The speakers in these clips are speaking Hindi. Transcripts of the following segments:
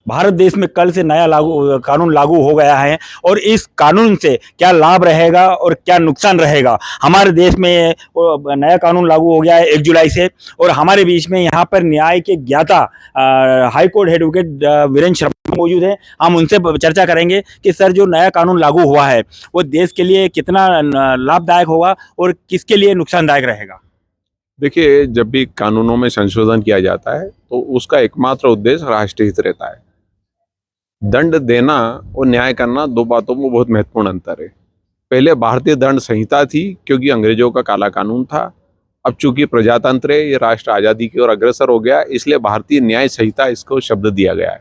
भारत देश में कल से नया कानून लागू हो गया है और इस कानून से क्या लाभ रहेगा और क्या नुकसान रहेगा। हमारे देश में नया कानून लागू हो गया है 1 जुलाई से और हमारे बीच में यहाँ पर न्याय के ज्ञाता high court advocate Virendra Sharma मौजूद है। हम उनसे चर्चा करेंगे कि सर जो नया कानून लागू हुआ है वो देश के लिए कितना लाभदायक होगा और किसके लिए नुकसानदायक रहेगा। देखिए, जब भी कानूनों में संशोधन किया जाता है तो उसका एकमात्र उद्देश्य राष्ट्रीय हित रहता है। दंड देना और न्याय करना दो बातों में बहुत महत्वपूर्ण अंतर है। पहले भारतीय दंड संहिता थी क्योंकि अंग्रेजों का काला कानून था। अब चूंकि प्रजातंत्र है, ये राष्ट्र आज़ादी की ओर अग्रसर हो गया, इसलिए भारतीय न्याय संहिता इसको शब्द दिया गया है।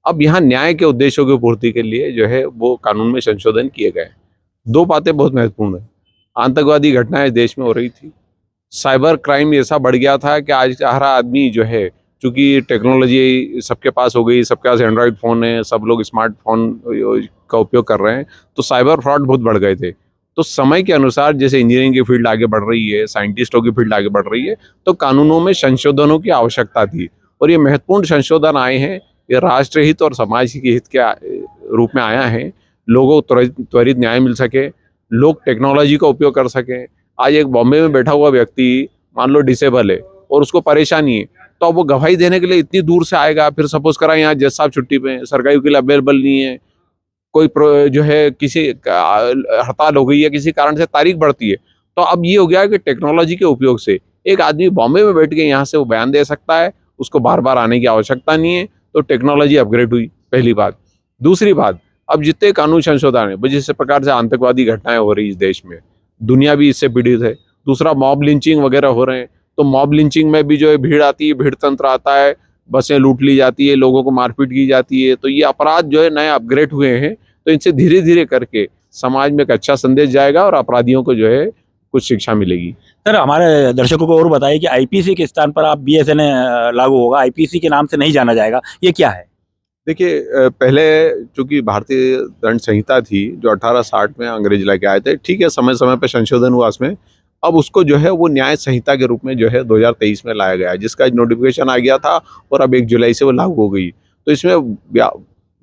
अब यहाँ न्याय के उद्देश्यों की पूर्ति के लिए जो है वो कानून में संशोधन किए गए। दो बातें बहुत महत्वपूर्ण है। आतंकवादी घटनाएं देश में हो रही थी, साइबर क्राइम ऐसा बढ़ गया था कि आज हर आदमी जो है, चूंकि टेक्नोलॉजी सबके पास हो गई, सबके पास एंड्रॉयड फ़ोन है, सब लोग स्मार्टफोन का उपयोग कर रहे हैं, तो साइबर फ्रॉड बहुत बढ़ गए थे। तो समय के अनुसार जैसे इंजीनियरिंग की फील्ड आगे बढ़ रही है, साइंटिस्टों की फील्ड आगे बढ़ रही है, तो कानूनों में संशोधनों की आवश्यकता थी और ये महत्वपूर्ण संशोधन आए हैं। ये राष्ट्र हित और समाज के हित के रूप में आया है। लोगों को त्वरित न्याय मिल सके, लोग टेक्नोलॉजी का उपयोग कर सकें। आज एक बॉम्बे में बैठा हुआ व्यक्ति मान लो डिसेबल है और उसको परेशानी है, तो अब वो गवाही देने के लिए इतनी दूर से आएगा। फिर सपोज करा यहाँ जज साहब छुट्टी पे हैं, सरकारी वकील अवेलेबल नहीं है, कोई जो है किसी हड़ताल हो गई है, किसी कारण से तारीख बढ़ती है, तो अब ये हो गया है कि टेक्नोलॉजी के उपयोग से एक आदमी बॉम्बे में बैठ के यहाँ से वो बयान दे सकता है, उसको बार बार आने की आवश्यकता नहीं है। तो टेक्नोलॉजी अपग्रेड हुई, पहली बात। दूसरी बात, अब जितने कानून संशोधन है, जिस प्रकार से आतंकवादी घटनाएं हो रही इस देश में, दुनिया भी इससे पीड़ित है। दूसरा, मॉब लिंचिंग वगैरह हो रहे हैं, तो मॉब लिंचिंग में भी जो है भीड़ आती है, भीड़ तंत्र आता है, बसें लूट ली जाती है, लोगों को मारपीट की जाती है। तो ये अपराध जो है नए अपग्रेड हुए हैं, तो इनसे धीरे धीरे करके समाज में एक अच्छा संदेश जाएगा और अपराधियों को जो है कुछ शिक्षा मिलेगी। सर हमारे दर्शकों को और बताइए कि आईपीसी के स्थान पर आप बीएसएनए लागू होगा, आईपीसी के नाम से नहीं जाना जाएगा, ये क्या है? देखिए, पहले चूंकि भारतीय दंड संहिता थी जो 1860 में अंग्रेज लेके आए थे, ठीक है, समय समय पर संशोधन हुआ उसमें। अब उसको जो है वो न्याय संहिता के रूप में जो है 2023 में लाया गया है, जिसका नोटिफिकेशन आ गया था और अब 1 जुलाई से वो लागू हो गई। तो इसमें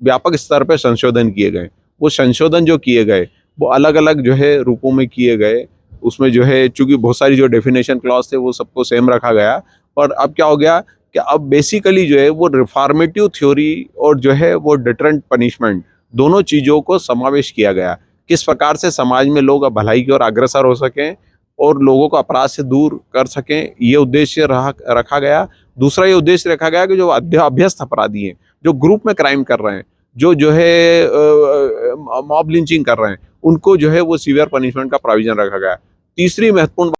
व्यापक स्तर पर संशोधन किए गए। वो संशोधन जो किए गए वो अलग अलग जो है रूपों में किए गए। उसमें जो है चूंकि बहुत सारी जो डेफिनेशन क्लॉज थे वो सबको सेम रखा गया, पर अब क्या हो गया कि अब बेसिकली जो है वो रिफॉर्मेटिव थ्योरी और जो है वो डिटरेंट पनिशमेंट दोनों चीज़ों को समावेश किया गया। किस प्रकार से समाज में लोग अब भलाई की ओर अग्रसर हो सकें और लोगों को अपराध से दूर कर सकें, ये उद्देश्य रखा गया। दूसरा ये उद्देश्य रखा गया कि जो अभ्यस्त अपराधी हैं, जो ग्रुप में क्राइम कर रहे हैं, जो है मॉब लिंचिंग कर रहे हैं, उनको जो है वो सीवियर पनिशमेंट का प्रोविजन रखा गया। तीसरी महत्वपूर्ण